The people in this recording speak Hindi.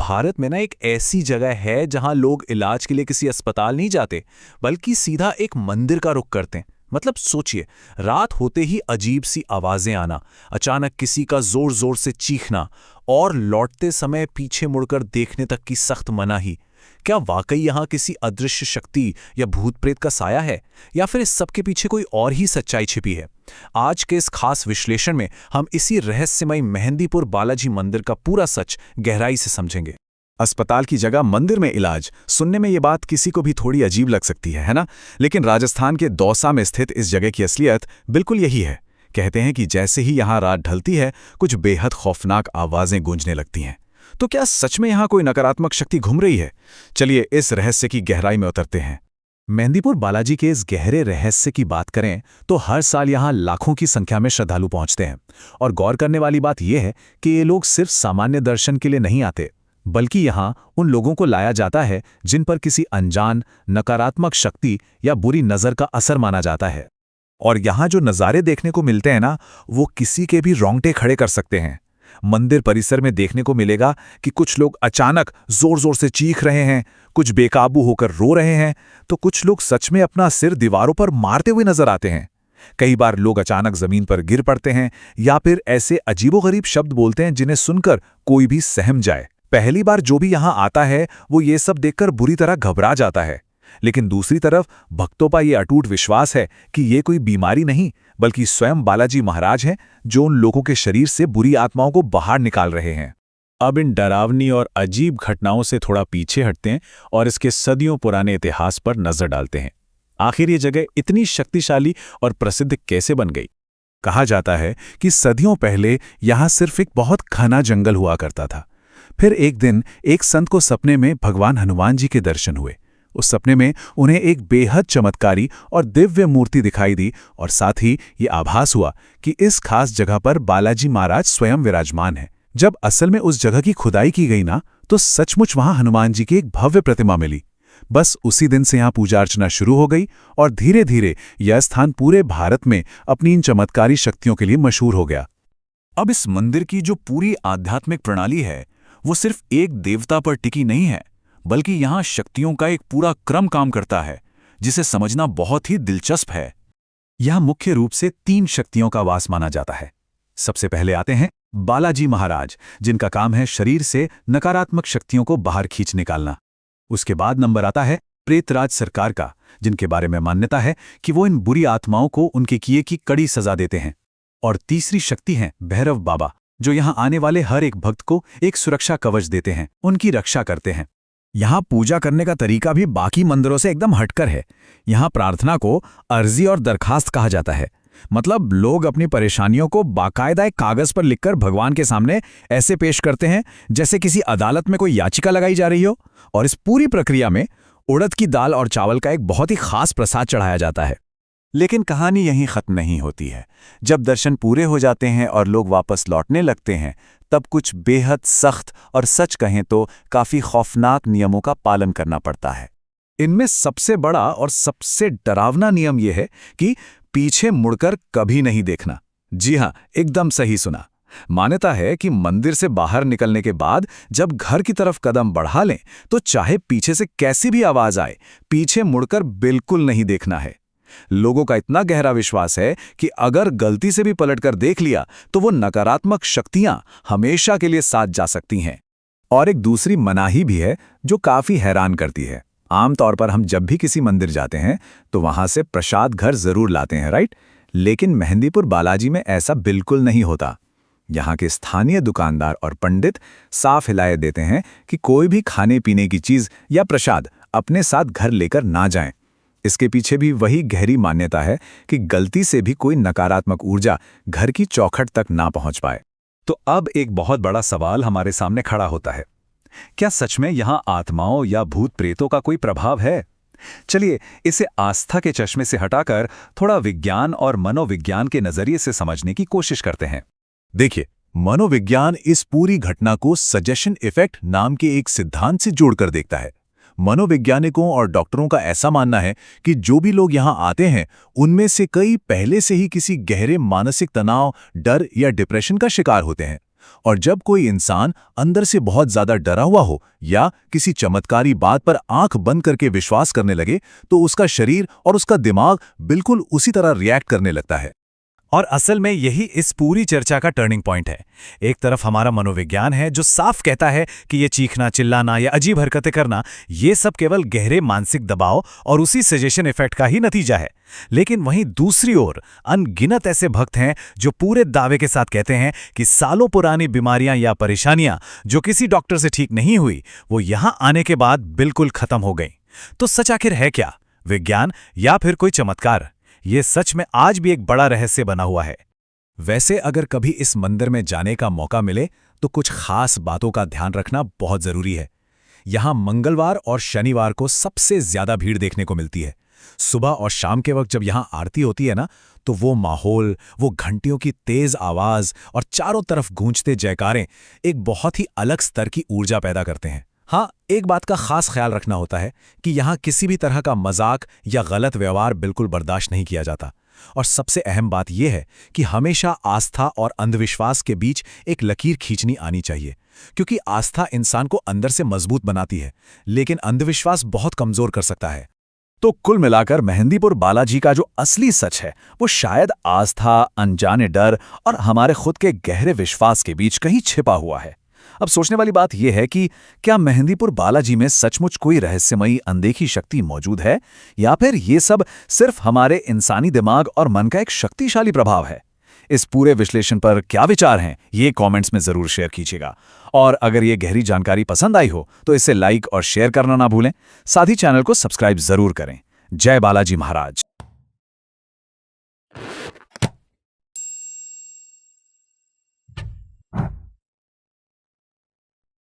भारत में ना एक ऐसी जगह है जहां लोग इलाज के लिए किसी अस्पताल नहीं जाते, बल्कि सीधा एक मंदिर का रुख करते हैं। मतलब सोचिए, रात होते ही अजीब सी आवाजें आना, अचानक किसी का जोर जोर से चीखना और लौटते समय पीछे मुड़कर देखने तक की सख्त मनाही। क्या वाकई यहां किसी अदृश्य शक्ति या भूत प्रेत का साया है, या फिर इस सब के पीछे कोई और ही सच्चाई छिपी है? आज के इस खास विश्लेषण में हम इसी रहस्यमयी मेहंदीपुर बालाजी मंदिर का पूरा सच गहराई से समझेंगे। अस्पताल की जगह मंदिर में इलाज, सुनने में ये बात किसी को भी थोड़ी अजीब लग सकती है ना? लेकिन राजस्थान के दौसा में स्थित इस जगह की असलियत बिल्कुल यही है। कहते हैं कि जैसे ही यहाँ रात ढलती है, कुछ बेहद खौफनाक आवाजें गूंजने लगती हैं। तो क्या सच में यहाँ कोई नकारात्मक शक्ति घूम रही है? चलिए इस रहस्य की गहराई में उतरते हैं। मेहंदीपुर बालाजी के इस गहरे रहस्य की बात करें तो हर साल यहाँ लाखों की संख्या में श्रद्धालु पहुंचते हैं। और गौर करने वाली बात यह है कि ये लोग सिर्फ सामान्य दर्शन के लिए नहीं आते, बल्कि यहाँ उन लोगों को लाया जाता है जिन पर किसी अनजान नकारात्मक शक्ति या बुरी नज़र का असर माना जाता है। और यहाँ जो नज़ारे देखने को मिलते हैं ना, वो किसी के भी रोंगटे खड़े कर सकते हैं। मंदिर परिसर में देखने को मिलेगा कि कुछ लोग अचानक जोर जोर से चीख रहे हैं, कुछ बेकाबू होकर रो रहे हैं, तो कुछ लोग सच में अपना सिर दीवारों पर मारते हुए नजर आते हैं। कई बार लोग अचानक जमीन पर गिर पड़ते हैं या फिर ऐसे अजीबोगरीब शब्द बोलते हैं जिन्हें सुनकर कोई भी सहम जाए। पहली बार जो भी यहाँ आता है वो ये सब देखकर बुरी तरह घबरा जाता है, लेकिन दूसरी तरफ भक्तों का ये अटूट विश्वास है कि ये कोई बीमारी नहीं, बल्कि स्वयं बालाजी महाराज हैं जो उन लोगों के शरीर से बुरी आत्माओं को बाहर निकाल रहे हैं। अब इन डरावनी और अजीब घटनाओं से थोड़ा पीछे हटते हैं और इसके सदियों पुराने इतिहास पर नजर डालते हैं। आखिर ये जगह इतनी शक्तिशाली और प्रसिद्ध कैसे बन गई? कहा जाता है कि सदियों पहले यहाँ सिर्फ एक बहुत घना जंगल हुआ करता था। फिर एक दिन एक संत को सपने में भगवान हनुमान जी के दर्शन हुए। उस सपने में उन्हें एक बेहद चमत्कारी और दिव्य मूर्ति दिखाई दी और साथ ही ये आभास हुआ कि इस खास जगह पर बालाजी महाराज स्वयं विराजमान हैं। जब असल में उस जगह की खुदाई की गई ना, तो सचमुच वहां हनुमान जी की एक भव्य प्रतिमा मिली। बस उसी दिन से यहाँ पूजा अर्चना शुरू हो गई और धीरे धीरे यह स्थान पूरे भारत में अपनी इन चमत्कारी शक्तियों के लिए मशहूर हो गया। अब इस मंदिर की जो पूरी आध्यात्मिक प्रणाली है, वो सिर्फ एक देवता पर टिकी नहीं है, बल्कि यहाँ शक्तियों का एक पूरा क्रम काम करता है, जिसे समझना बहुत ही दिलचस्प है। यहाँ मुख्य रूप से 3 शक्तियों का वास माना जाता है। सबसे पहले आते हैं बालाजी महाराज, जिनका काम है शरीर से नकारात्मक शक्तियों को बाहर खींच निकालना। उसके बाद नंबर आता है प्रेतराज सरकार का, जिनके बारे में मान्यता है कि वो इन बुरी आत्माओं को उनके किए की कड़ी सजा देते हैं। और तीसरी शक्ति है भैरव बाबा, जो यहाँ आने वाले हर एक भक्त को एक सुरक्षा कवच देते हैं, उनकी रक्षा करते हैं। यहाँ पूजा करने का तरीका भी बाकी मंदिरों से एकदम हटकर है। यहाँ प्रार्थना को अर्जी और दरखास्त कहा जाता है। मतलब लोग अपनी परेशानियों को बाकायदा एक कागज पर लिखकर भगवान के सामने ऐसे पेश करते हैं जैसे किसी अदालत में कोई याचिका लगाई जा रही हो। और इस पूरी प्रक्रिया में उड़द की दाल और चावल का एक बहुत ही खास प्रसाद चढ़ाया जाता है। लेकिन कहानी यहीं खत्म नहीं होती है। जब दर्शन पूरे हो जाते हैं और लोग वापस लौटने लगते हैं, तब कुछ बेहद सख्त और सच कहें तो काफी खौफनाक नियमों का पालन करना पड़ता है। इनमें सबसे बड़ा और सबसे डरावना नियम यह है कि पीछे मुड़कर कभी नहीं देखना। जी हाँ, एकदम सही सुना। मान्यता है कि मंदिर से बाहर निकलने के बाद जब घर की तरफ कदम बढ़ा लें, तो चाहे पीछे से कैसी भी आवाज आए, पीछे मुड़कर बिल्कुल नहीं देखना है। लोगों का इतना गहरा विश्वास है कि अगर गलती से भी पलटकर देख लिया तो वो नकारात्मक शक्तियां हमेशा के लिए साथ जा सकती हैं। और एक दूसरी मनाही भी है जो काफी हैरान करती है। आमतौर पर हम जब भी किसी मंदिर जाते हैं तो वहां से प्रसाद घर जरूर लाते हैं, राइट? लेकिन मेहंदीपुर बालाजी में ऐसा बिल्कुल नहीं होता। यहाँ के स्थानीय दुकानदार और पंडित साफ हिदायत देते हैं कि कोई भी खाने पीने की चीज या प्रसाद अपने साथ घर लेकर ना जाएं। इसके पीछे भी वही गहरी मान्यता है कि गलती से भी कोई नकारात्मक ऊर्जा घर की चौखट तक ना पहुंच पाए। तो अब एक बहुत बड़ा सवाल हमारे सामने खड़ा होता है, क्या सच में यहाँ आत्माओं या भूत प्रेतों का कोई प्रभाव है? चलिए इसे आस्था के चश्मे से हटाकर थोड़ा विज्ञान और मनोविज्ञान के नजरिए से समझने की कोशिश करते हैं। देखिए, मनोविज्ञान इस पूरी घटना को सजेशन इफेक्ट नाम के एक सिद्धांत से जोड़कर देखता है। मनोवैज्ञानिकों और डॉक्टरों का ऐसा मानना है कि जो भी लोग यहाँ आते हैं, उनमें से कई पहले से ही किसी गहरे मानसिक तनाव, डर या डिप्रेशन का शिकार होते हैं। और जब कोई इंसान अंदर से बहुत ज्यादा डरा हुआ हो या किसी चमत्कारी बात पर आंख बंद करके विश्वास करने लगे, तो उसका शरीर और उसका दिमाग बिल्कुल उसी तरह रिएक्ट करने लगता है। और असल में यही इस पूरी चर्चा का टर्निंग पॉइंट है। एक तरफ हमारा मनोविज्ञान है जो साफ कहता है कि ये चीखना, चिल्लाना या अजीब हरकतें करना, ये सब केवल गहरे मानसिक दबाव और उसी सजेशन इफेक्ट का ही नतीजा है। लेकिन वहीं दूसरी ओर अनगिनत ऐसे भक्त हैं जो पूरे दावे के साथ कहते हैं कि सालों पुरानी बीमारियां या परेशानियां जो किसी डॉक्टर से ठीक नहीं हुई, वो यहां आने के बाद बिल्कुल खत्म हो गई। तो सच आखिर है क्या? विज्ञान या फिर कोई चमत्कार? ये सच में आज भी एक बड़ा रहस्य बना हुआ है। वैसे अगर कभी इस मंदिर में जाने का मौका मिले तो कुछ खास बातों का ध्यान रखना बहुत जरूरी है। यहां मंगलवार और शनिवार को सबसे ज्यादा भीड़ देखने को मिलती है। सुबह और शाम के वक्त जब यहां आरती होती है ना, तो वो माहौल, वो घंटियों की तेज आवाज और चारों तरफ गूंजते जयकारे एक बहुत ही अलग स्तर की ऊर्जा पैदा करते हैं। हाँ, एक बात का खास ख्याल रखना होता है कि यहाँ किसी भी तरह का मजाक या गलत व्यवहार बिल्कुल बर्दाश्त नहीं किया जाता। और सबसे अहम बात यह है कि हमेशा आस्था और अंधविश्वास के बीच एक लकीर खींचनी आनी चाहिए, क्योंकि आस्था इंसान को अंदर से मजबूत बनाती है, लेकिन अंधविश्वास बहुत कमजोर कर सकता है। तो कुल मिलाकर मेहंदीपुर बालाजी का जो असली सच है वो शायद आस्था, अनजाने डर और हमारे खुद के गहरे विश्वास के बीच कहीं छिपा हुआ है। अब सोचने वाली बात यह है कि क्या मेहंदीपुर बालाजी में सचमुच कोई रहस्यमयी अनदेखी शक्ति मौजूद है, या फिर ये सब सिर्फ हमारे इंसानी दिमाग और मन का एक शक्तिशाली प्रभाव है? इस पूरे विश्लेषण पर क्या विचार हैं, ये कमेंट्स में जरूर शेयर कीजिएगा। और अगर ये गहरी जानकारी पसंद आई हो तो इसे लाइक और शेयर करना ना भूलें। साथ ही चैनल को सब्सक्राइब जरूर करें। जय बालाजी महाराज।